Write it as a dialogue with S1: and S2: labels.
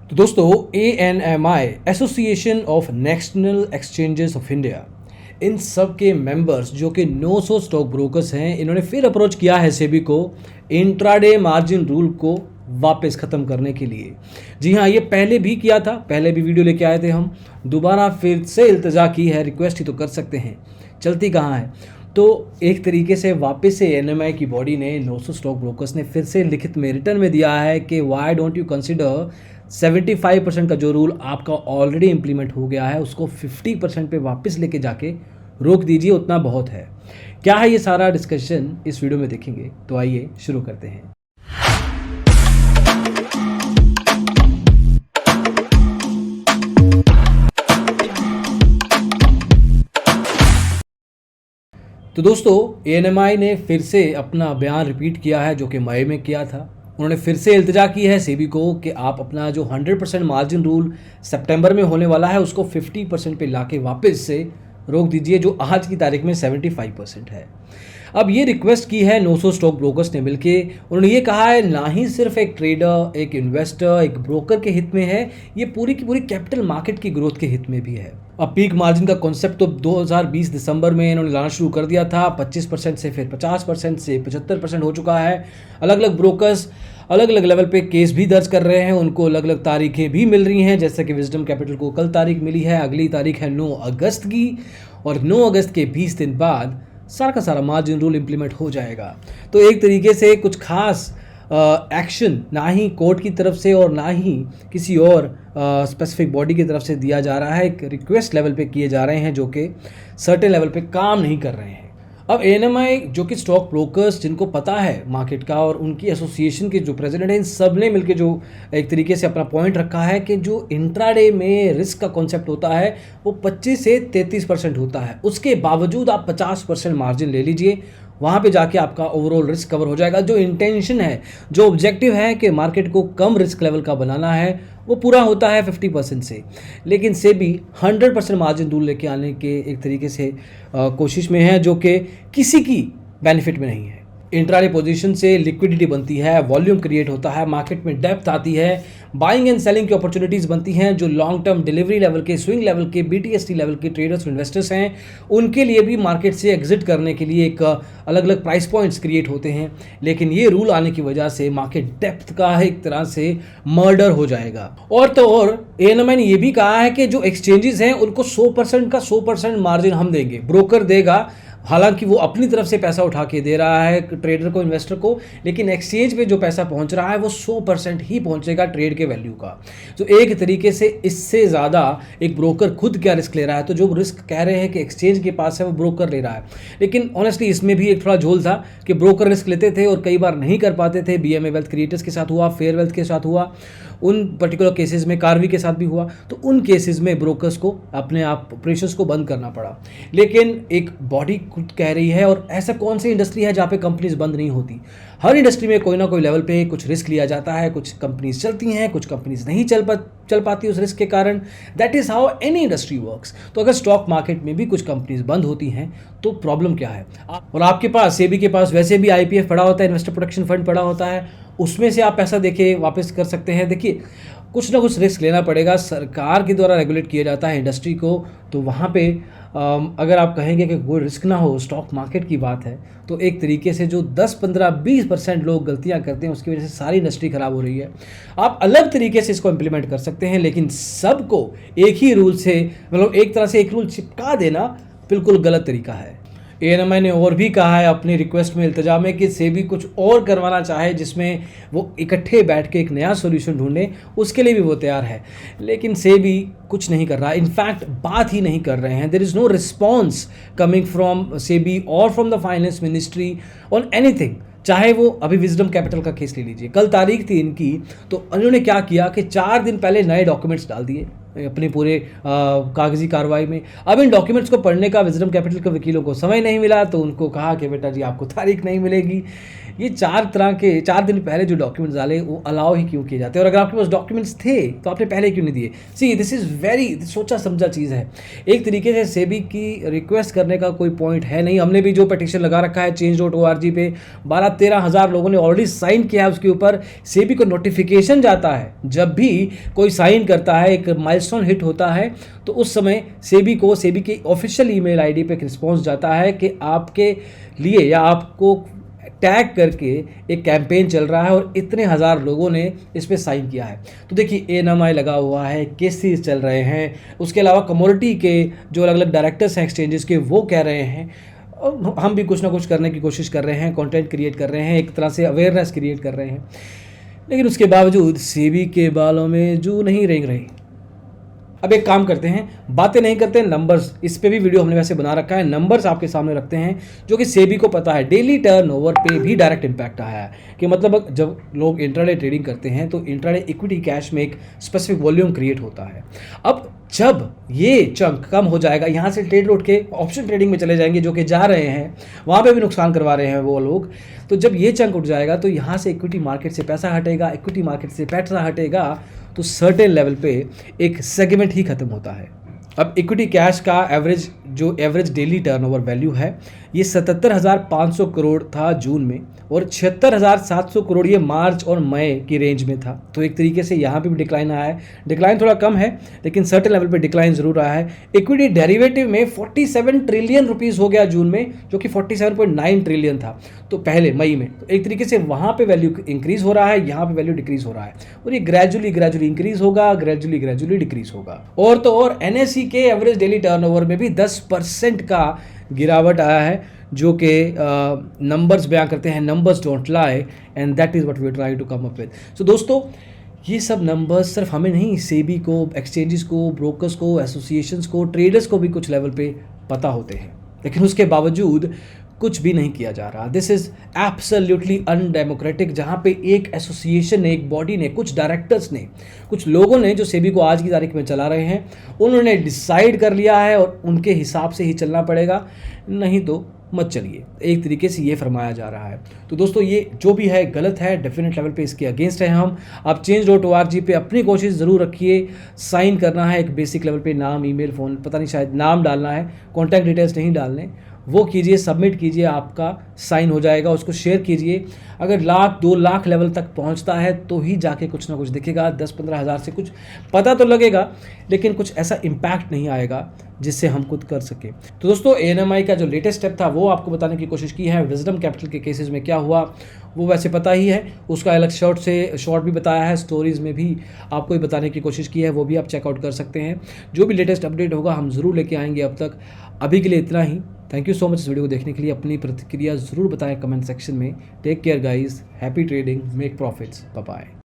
S1: तो दोस्तों ANMI association of national exchanges of India, इन सब के मेंबर्स जो कि 900 स्टॉक ब्रोकर्स हैं, इन्होंने फिर अप्रोच किया है सेबी को इंट्राडे मार्जिन रूल को वापस ख़त्म करने के लिए। जी हाँ, ये पहले भी किया था, पहले भी वीडियो लेके आए थे हम। दोबारा फिर से इल्तजा की है, रिक्वेस्ट ही तो कर सकते हैं, चलती कहाँ है। तो एक तरीके से वापस से एनएमआई की बॉडी ने 900 स्टॉक ब्रोकर्स ने फिर से लिखित में रिटर्न में दिया है कि वाई डोंट यू कंसिडर 75% का जो रूल आपका ऑलरेडी इंप्लीमेंट हो गया है उसको 50% पे वापस लेके जाके रोक दीजिए, उतना बहुत है। क्या है ये सारा डिस्कशन इस वीडियो में देखेंगे, तो आइए शुरू करते हैं। तो दोस्तों एएनएमआई ने फिर से अपना बयान रिपीट किया है जो कि मई में किया था। उन्होंने फिर से इल्तिजा की है सेबी को कि आप अपना जो 100% मार्जिन रूल सितंबर में होने वाला है उसको 50% पे लाके वापस से रोक दीजिए, जो आज की तारीख में 75% है। अब ये रिक्वेस्ट की है 900 स्टॉक ब्रोकर्स ने मिलके। उन्होंने ये कहा है ना ही सिर्फ एक ट्रेडर, एक इन्वेस्टर, एक ब्रोकर के हित में है, ये पूरी की पूरी कैपिटल मार्केट की ग्रोथ के हित में भी है। अब पीक मार्जिन का कॉन्सेप्ट तो 2020 दिसंबर में इन्होंने लाना शुरू कर दिया था। 25% से फिर 50% से 75% हो चुका है। अलग अलग ब्रोकर्स अलग अलग लेवल पे केस भी दर्ज कर रहे हैं, उनको अलग अलग तारीखें भी मिल रही हैं। जैसे कि विजडम कैपिटल को कल तारीख मिली है, अगली तारीख है 9 अगस्त की, और 9 अगस्त के 20 दिन बाद सारा का सारा मार्जिन रूल इंप्लीमेंट हो जाएगा। तो एक तरीके से कुछ खास एक्शन ना ही कोर्ट की तरफ से और ना ही किसी और स्पेसिफिक बॉडी की तरफ से दिया जा रहा है, एक रिक्वेस्ट लेवल पे किए जा रहे हैं जो कि सर्टेन लेवल पे काम नहीं कर रहे हैं। अब एएनएमआई जो कि स्टॉक ब्रोकर्स जिनको पता है मार्केट का और उनकी एसोसिएशन के जो प्रेसिडेंट हैं, इन सब ने मिलकर जो एक तरीके से अपना पॉइंट रखा है कि जो इंट्राडे में रिस्क का कॉन्सेप्ट होता है वो 25 से 33% होता है। उसके बावजूद आप 50% मार्जिन ले लीजिए, वहाँ पे जाके आपका ओवरऑल रिस्क कवर हो जाएगा। जो इंटेंशन है, जो ऑब्जेक्टिव है कि मार्केट को कम रिस्क लेवल का बनाना है, वो पूरा होता है 50% से। लेकिन सेबी 100% मार्जिन रूल लेके आने के एक तरीके से कोशिश में है, जो कि किसी की बेनिफिट में नहीं है। इंट्राडे पोजीशन से लिक्विडिटी बनती है, वॉल्यूम क्रिएट होता है, मार्केट में डेप्थ आती है, बाइंग एंड सेलिंग की अपॉर्चुनिटीज़ बनती हैं। जो लॉन्ग टर्म डिलीवरी लेवल के, स्विंग लेवल के, बीटीएसटी लेवल के ट्रेडर्स और इन्वेस्टर्स हैं, उनके लिए भी मार्केट से एग्जिट करने के लिए एक अलग अलग प्राइस पॉइंट्स क्रिएट होते हैं। लेकिन ये रूल आने की वजह से मार्केट डेप्थ का एक तरह से मर्डर हो जाएगा। और तो और एएनएमआई ने ये भी कहा है कि जो एक्सचेंजेस हैं उनको 100% का 100% मार्जिन हम देंगे, ब्रोकर देगा। हालांकि वो अपनी तरफ से पैसा उठा के दे रहा है ट्रेडर को, इन्वेस्टर को, लेकिन एक्सचेंज पे जो पैसा पहुंच रहा है वो 100% ही पहुंचेगा ट्रेड के वैल्यू का। तो एक तरीके से इससे ज़्यादा एक ब्रोकर खुद क्या रिस्क ले रहा है। तो जो रिस्क कह रहे हैं कि एक्सचेंज के पास है वो ब्रोकर ले रहा है, लेकिन ऑनेस्टली इसमें भी एक थोड़ा झोल था कि ब्रोकर रिस्क लेते थे और कई बार नहीं कर पाते थे। बीएमए वेल्थ क्रिएटर्स के साथ हुआ, फेयर वेल्थ के साथ हुआ, उन पर्टिकुलर केसेस में कार्वी के साथ भी हुआ। तो उन केसेस में ब्रोकर्स को अपने आप ऑपरेशंस को बंद करना पड़ा। लेकिन एक बॉडी खुद कह रही है, और ऐसा कौन सी इंडस्ट्री है जहाँ पे कंपनीज बंद नहीं होती? हर इंडस्ट्री में कोई ना कोई लेवल पे कुछ रिस्क लिया जाता है। कुछ कंपनीज चलती हैं, कुछ कंपनीज नहीं चल पाती उस रिस्क के कारण। That is how any industry works. तो अगर स्टॉक मार्केट में भी कुछ कंपनीज बंद होती हैं तो प्रॉब्लम क्या है? और आपके पास, सेबी के पास वैसे भी आईपीएफ पड़ा होता है, इन्वेस्टर प्रोटेक्शन फंड पड़ा होता है, उसमें से आप पैसा देके वापस कर सकते हैं। देखिए, कुछ ना कुछ रिस्क लेना पड़ेगा। सरकार के द्वारा रेगुलेट किया जाता है इंडस्ट्री को, तो वहाँ पे अगर आप कहेंगे कि कोई रिस्क ना हो, स्टॉक मार्केट की बात है, तो एक तरीके से जो 10, 15, 20% लोग गलतियां करते हैं उसकी वजह से सारी इंडस्ट्री खराब हो रही है। आप अलग तरीके से इसको इम्प्लीमेंट कर सकते हैं, लेकिन सबको एक ही रूल से, मतलब एक तरह से एक रूल चिपका देना बिल्कुल गलत तरीका है। एएनएमआई ने और भी कहा है अपनी रिक्वेस्ट में, इल्तिजा में, कि सेबी कुछ और करवाना चाहे जिसमें वो इकट्ठे बैठ के एक नया सोल्यूशन ढूंढे, उसके लिए भी वो तैयार है। लेकिन सेबी कुछ नहीं कर रहा, इनफैक्ट बात ही नहीं कर रहे हैं। There is no response coming from SEBI और from the finance ministry on anything. चाहे वो अभी विजडम कैपिटल का केस ले लीजिए, कल तारीख थी इनकी, तो उन्होंने क्या किया कि 4 दिन पहले नए डॉक्यूमेंट्स डाल दिए। अपनी पूरे कागजी कार्रवाई में। अब इन डॉक्यूमेंट्स को पढ़ने का विजडम कैपिटल के वकीलों को समय नहीं मिला, तो उनको कहा कि बेटा जी आपको तारीख नहीं मिलेगी। ये 4 दिन पहले जो डॉक्यूमेंट्स डाले वो अलाउ ही क्यों किए जाते हैं, और अगर आपके पास डॉक्यूमेंट्स थे तो आपने पहले क्यों नहीं दिए। सी दिस इज़ वेरी सोचा समझा चीज़ है। एक तरीके से सेबी की रिक्वेस्ट करने का कोई पॉइंट है नहीं। हमने भी जो पटिशन लगा रखा है change.org पे 12-13 हज़ार लोगों ने ऑलरेडी साइन किया है उसके ऊपर। सेबी को नोटिफिकेशन जाता है, जब भी कोई साइन करता है, एक माइलस्टोन हिट होता है, तो उस समय सेबी की ऑफिशियल ईमेल आईडी पे एक रिस्पॉन्स जाता है कि आपके लिए या आपको टैग करके एक कैंपेन चल रहा है और इतने हज़ार लोगों ने इस पे साइन किया है। तो देखिए ANMI लगा हुआ है, केसेस चल रहे हैं, उसके अलावा कमोडिटी के जो अलग अलग डायरेक्टर्स हैं एक्सचेंजेस के वो कह रहे हैं, और हम भी कुछ ना कुछ करने की कोशिश कर रहे हैं, कंटेंट क्रिएट कर रहे हैं, एक तरह से अवेयरनेस क्रिएट कर रहे हैं, लेकिन उसके बावजूद सेबी के बालों में जू नहीं रेंग रही। अब एक काम करते हैं, बातें नहीं करते हैं, नंबर्स, इस पे भी वीडियो हमने वैसे बना रखा है, नंबर्स आपके सामने रखते हैं जो कि सेबी को पता है। डेली टर्नओवर पे भी डायरेक्ट इम्पैक्ट आया है कि मतलब जब लोग इंट्राडे ट्रेडिंग करते हैं तो इंट्राडे इक्विटी कैश में एक स्पेसिफिक वॉल्यूम क्रिएट होता है। अब जब ये चंक कम हो जाएगा, यहाँ से ट्रेड उठ के ऑप्शन ट्रेडिंग में चले जाएंगे, जो कि जा रहे हैं, वहाँ पे भी नुकसान करवा रहे हैं वो लोग। तो जब ये चंक उठ जाएगा तो यहाँ से इक्विटी मार्केट से पैसा हटेगा, इक्विटी मार्केट से पैसा हटेगा, तो सर्टेन लेवल पे एक सेगमेंट ही खत्म होता है। अब इक्विटी कैश का एवरेज डेली टर्नओवर वैल्यू है, ये 77,500 करोड़ था जून में, और 76,700 करोड़ ये मार्च और मई की रेंज में था। तो एक तरीके से यहाँ पे भी डिक्लाइन आया है। डिक्लाइन थोड़ा कम है, लेकिन सर्टेन लेवल पे डिक्लाइन जरूर आया है। इक्विटी डेरिवेटिव में 47 ट्रिलियन रुपीस हो गया जून में, जो कि 47.9 ट्रिलियन था तो पहले मई में। तो एक तरीके से वहाँ पे वैल्यू इंक्रीज हो रहा है, यहाँ पे वैल्यू डिक्रीज हो रहा है, और ये ग्रेजुअली इंक्रीज होगा, ग्रेजुअली डिक्रीज होगा। और तो और NSE के एवरेज डेली टर्नओवर में भी 10% का गिरावट आया है, जो कि नंबर्स बयां करते हैं, numbers don't lie, and that is what we are trying to come up with. So दोस्तों, ये सब नंबर्स सिर्फ हमें नहीं, सेबी को, एक्सचेंजेस को, ब्रोकर्स को, एसोसिएशंस को, ट्रेडर्स को भी कुछ लेवल पे पता होते हैं, लेकिन उसके बावजूद कुछ भी नहीं किया जा रहा। दिस इज़ एब्सोल्युटली अनडेमोक्रेटिक, जहाँ पे एक एसोसिएशन ने, एक बॉडी ने, कुछ डायरेक्टर्स ने, कुछ लोगों ने जो सेबी को आज की तारीख में चला रहे हैं, उन्होंने डिसाइड कर लिया है और उनके हिसाब से ही चलना पड़ेगा, नहीं तो मत चलिए। एक तरीके से ये फरमाया जा रहा है। तो दोस्तों, ये जो भी है गलत है, डेफिनेट लेवल पे इसके अगेंस्ट है हम। आप change.org पे अपनी कोशिश ज़रूर रखिए, साइन करना है एक बेसिक लेवल पे, नाम, ईमेल, फ़ोन, पता नहीं, शायद नाम डालना है, कॉन्टैक्ट डिटेल्स नहीं डालने, वो कीजिए, सबमिट कीजिए, आपका साइन हो जाएगा, उसको शेयर कीजिए। अगर 1,00,000 2,00,000 लेवल तक पहुंचता है तो ही जाके कुछ ना कुछ दिखेगा। 10-15 हज़ार से कुछ पता तो लगेगा, लेकिन कुछ ऐसा इम्पैक्ट नहीं आएगा जिससे हम खुद कर सकें। तो दोस्तों, ANMI का जो लेटेस्ट स्टेप था वो आपको बताने की कोशिश की है। विजडम कैपिटल के केसेस में क्या हुआ वो वैसे पता ही है, उसका अलग शॉर्ट भी बताया है, स्टोरीज़ में भी आपको ही बताने की कोशिश की है, वो भी आप चेकआउट कर सकते हैं। जो भी लेटेस्ट अपडेट होगा हम ज़रूर लेके आएंगे। अब तक अभी के लिए इतना ही। थैंक यू सो मच इस वीडियो को देखने के लिए। अपनी प्रतिक्रिया ज़रूर बताएं कमेंट सेक्शन में। Take care guys, happy trading, make profits, bye bye.